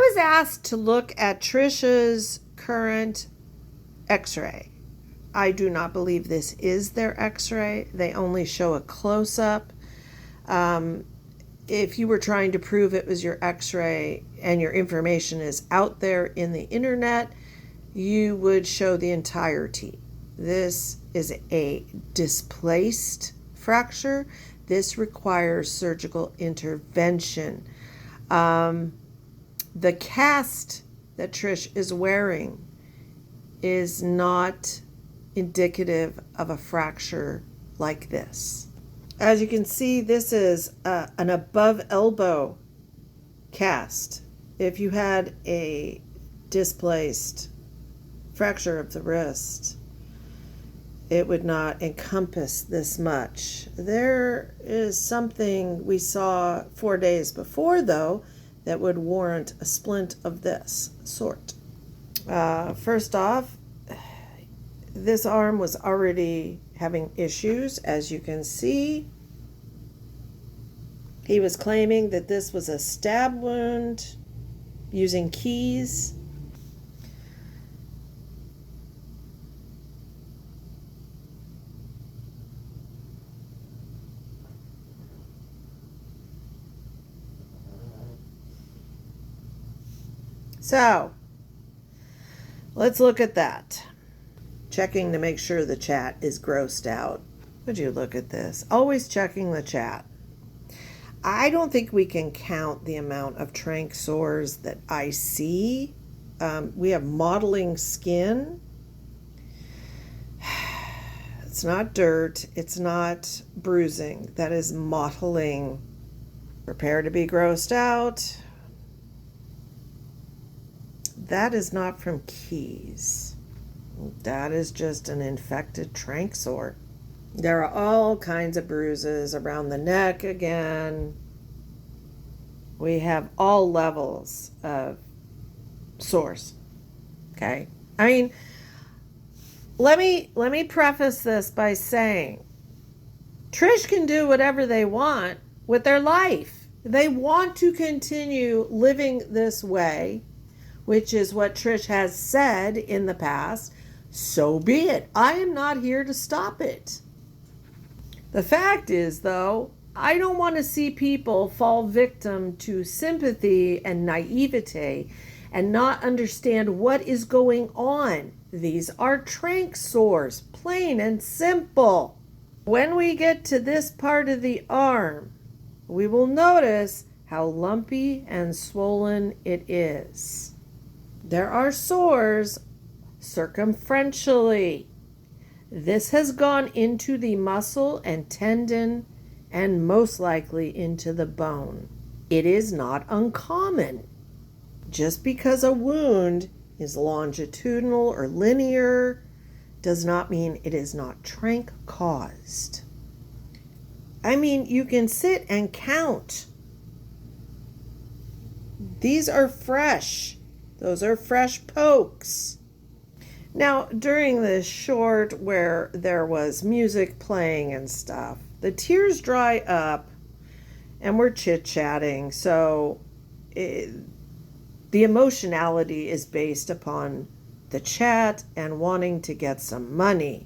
was asked to look at Trisha's current x-ray. I do not believe this is their x-ray. They only show a close-up. If you were trying to prove it was your x-ray and your information is out there in the internet, you would show the entirety. This is a displaced fracture. This requires surgical intervention. The cast that Trish is wearing is not indicative of a fracture like this. As you can see, this is an above elbow cast. If you had a displaced fracture of the wrist, it would not encompass this much. There is something we saw 4 days before, though, that would warrant a splint of this sort. First off, this arm was already having issues, as you can see. He was claiming that this was a stab wound using keys. So, let's look at that. Checking to make sure the chat is grossed out. Would you look at this? Always checking the chat. I don't think we can count the amount of tranq sores that I see. We have modeling skin. It's not dirt. It's not bruising. That is mottling. Prepare to be grossed out. That is not from keys. That is just an infected tranq sore. There are all kinds of bruises around the neck again. We have all levels of sores. Okay? I mean, let me preface this by saying Trish can do whatever they want with their life. They want to continue living this way, which is what Trish has said in the past. So be it. I am not here to stop it. The fact is, though, I don't want to see people fall victim to sympathy and naivete and not understand what is going on. These are tranq sores, plain and simple. When we get to this part of the arm, we will notice how lumpy and swollen it is. There are sores circumferentially. This has gone into the muscle and tendon and most likely into the bone. It is not uncommon. Just because a wound is longitudinal or linear does not mean it is not tranq caused. I mean, you can sit and count. These are fresh. Those are fresh pokes. Now, during this short where there was music playing and stuff, the tears dry up and we're chit-chatting. So the emotionality is based upon the chat and wanting to get some money.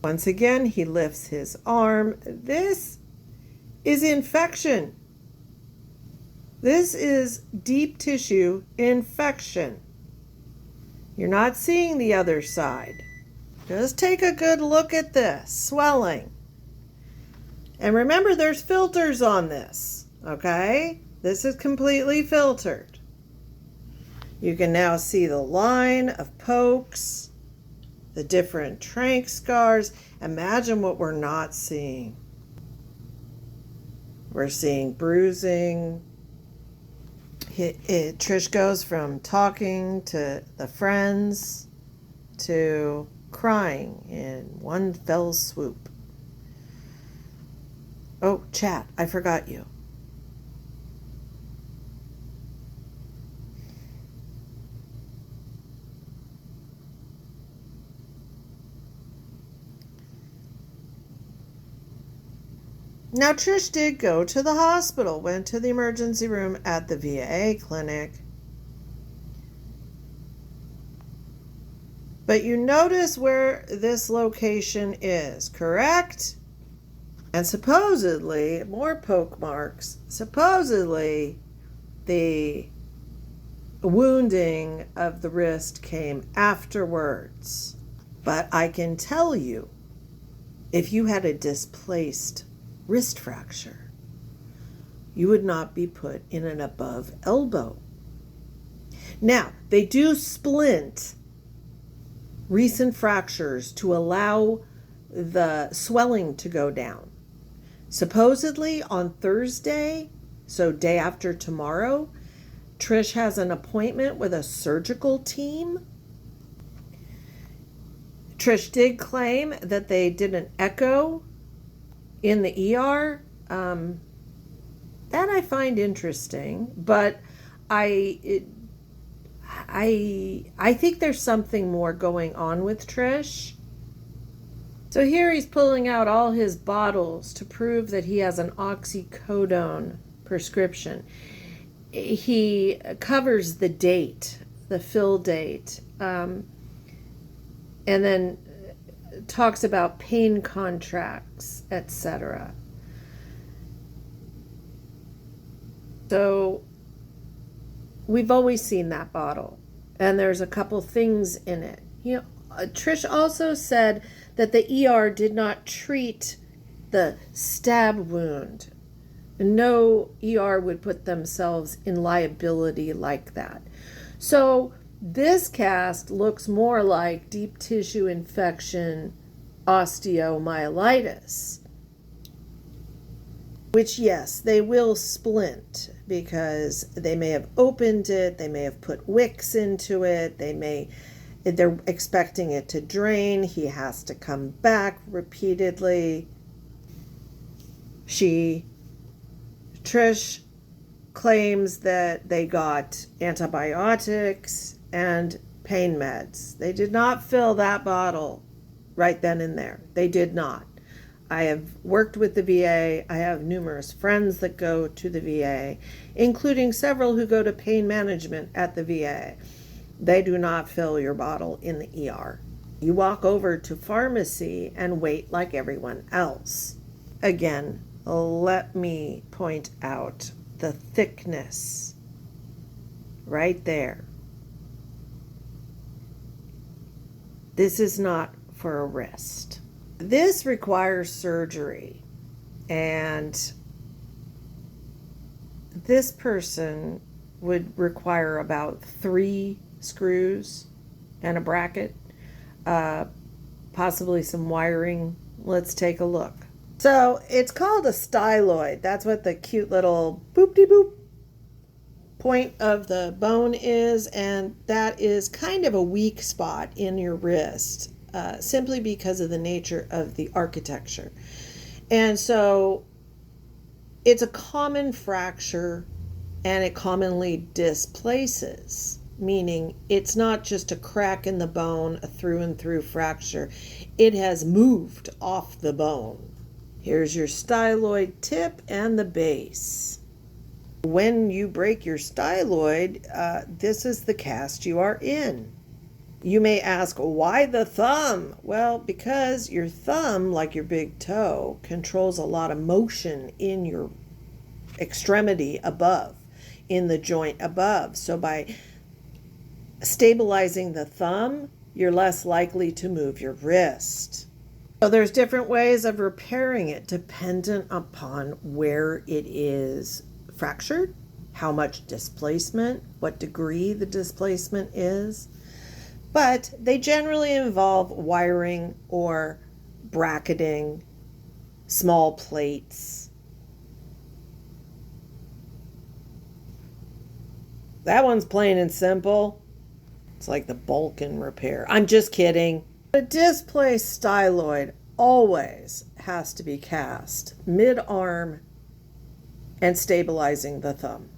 Once again, he lifts his arm. This is infection. This is deep tissue infection. You're not seeing the other side. Just take a good look at this swelling. And remember, there's filters on this, okay? This is completely filtered. You can now see the line of pokes, the different tranq scars. Imagine what we're not seeing. We're seeing bruising. Trish goes from talking to the friends to crying in one fell swoop. Oh, chat, I forgot you. Now, Trish did go to the hospital, went to the emergency room at the VA clinic. But you notice where this location is, correct? And supposedly, more poke marks, supposedly the wounding of the wrist came afterwards. But I can tell you, if you had a displaced wrist fracture, you would not be put in an above elbow. Now, they do splint recent fractures to allow the swelling to go down. Supposedly on Thursday, so day after tomorrow, Trish has an appointment with a surgical team. Trish did claim that they did an echo in the ER. That I find interesting, but I think there's something more going on with Trish. So here he's pulling out all his bottles to prove that he has an oxycodone prescription. He covers the date, the fill date, and then talks about pain contracts, etc. So we've always seen that bottle, and there's a couple things in it. Trish also said that the ER did not treat the stab wound. No ER would put themselves in liability like that. So this cast looks more like deep tissue infection, osteomyelitis, which, yes, they will splint because they may have opened it, they may have put wicks into it, they're expecting it to drain. He has to come back repeatedly. Trish claims that they got antibiotics and pain meds. They did not fill that bottle right then and there. They did not. I have worked with the VA. I have numerous friends that go to the VA, including several who go to pain management at the VA. They do not fill your bottle in the ER. You walk over to pharmacy and wait like everyone else. Again, let me point out the thickness right there. This is not for a wrist. This requires surgery, and this person would require about 3 screws and a bracket, possibly some wiring. Let's take a look. So it's called a styloid. That's what the cute little boop-de-boop point of the bone is, and that is kind of a weak spot in your wrist, simply because of the nature of the architecture. And so it's a common fracture, and it commonly displaces, meaning it's not just a crack in the bone, a through and through fracture. It has moved off the bone. Here's your styloid tip and the base. When you break your styloid, this is the cast you are in. You may ask, why the thumb? Well, because your thumb, like your big toe, controls a lot of motion in your extremity above, in the joint above. So by stabilizing the thumb, you're less likely to move your wrist. So there's different ways of repairing it dependent upon where it is fractured, how much displacement, what degree the displacement is. But they generally involve wiring or bracketing, small plates. That one's plain and simple. It's like the Balkan repair. I'm just kidding. A displaced styloid always has to be cast mid-arm and stabilizing the thumb.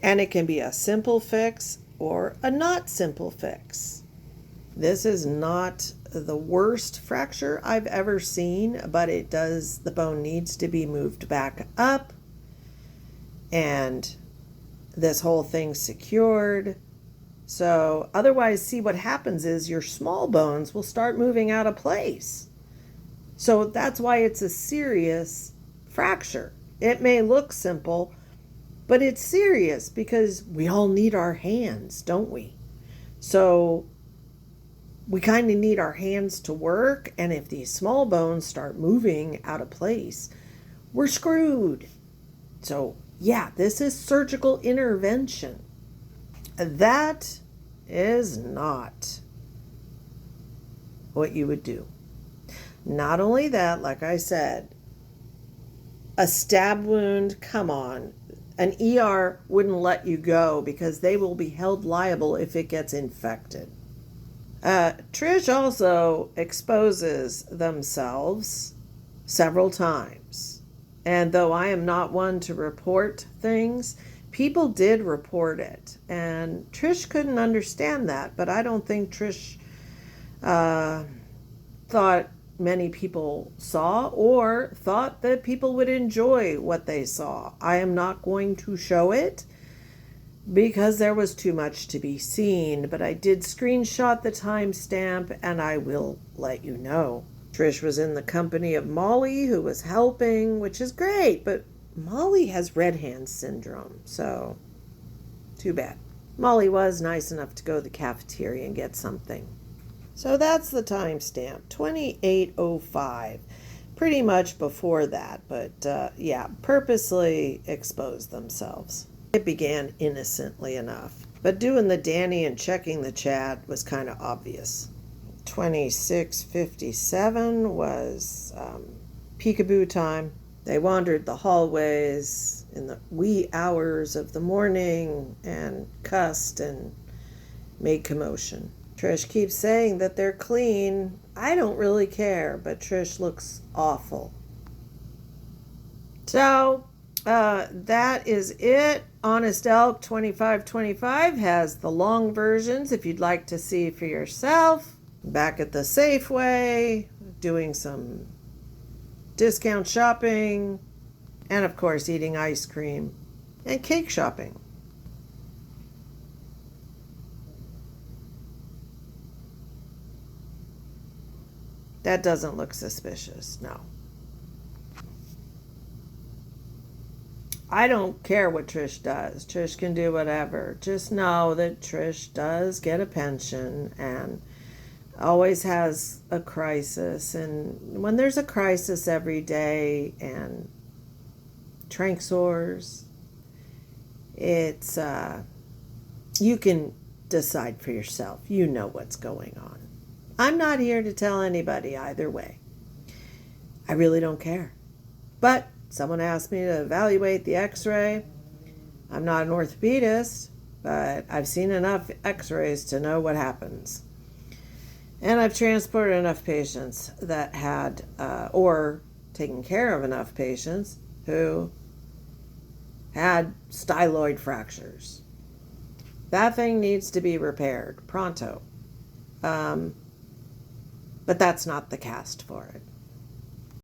And it can be a simple fix or a not simple fix. This is not the worst fracture I've ever seen, but the bone needs to be moved back up and this whole thing secured. So otherwise, see, what happens is your small bones will start moving out of place. So that's why it's a serious fracture. It may look simple, but it's serious because we all need our hands, don't we? So we kind of need our hands to work, and if these small bones start moving out of place, we're screwed. So yeah, this is surgical intervention. That is not what you would do. Not only that, like I said, a stab wound, come on. An ER wouldn't let you go because they will be held liable if it gets infected. Trish also exposes themselves several times. And though I am not one to report things, people did report it. And Trish couldn't understand that, but I don't think Trish thought many people saw or thought that people would enjoy what they saw. I am not going to show it because there was too much to be seen, but I did screenshot the timestamp and I will let you know. Trish was in the company of Molly, who was helping, which is great, but Molly has red hand syndrome, so too bad. Molly was nice enough to go to the cafeteria and get something. So that's the timestamp, 28:05. Pretty much before that, but yeah, purposely exposed themselves. It began innocently enough, but doing the Danny and checking the chat was kind of obvious. 26:57 was peekaboo time. They wandered the hallways in the wee hours of the morning and cussed and made commotion. Trish keeps saying that they're clean. I don't really care, but Trish looks awful. So that is it. Honest Elk 2525 has the long versions if you'd like to see for yourself. Back at the Safeway, doing some discount shopping, and of course eating ice cream and cake shopping. That doesn't look suspicious, no. I don't care what Trish does. Trish can do whatever. Just know that Trish does get a pension and always has a crisis. And when there's a crisis every day and Tranxors, it's, you can decide for yourself. You know what's going on. I'm not here to tell anybody either way. I really don't care. But someone asked me to evaluate the x-ray. I'm not an orthopedist, but I've seen enough x-rays to know what happens. And I've transported enough patients that had, or taken care of enough patients who had styloid fractures. That thing needs to be repaired pronto. But that's not the cast for it.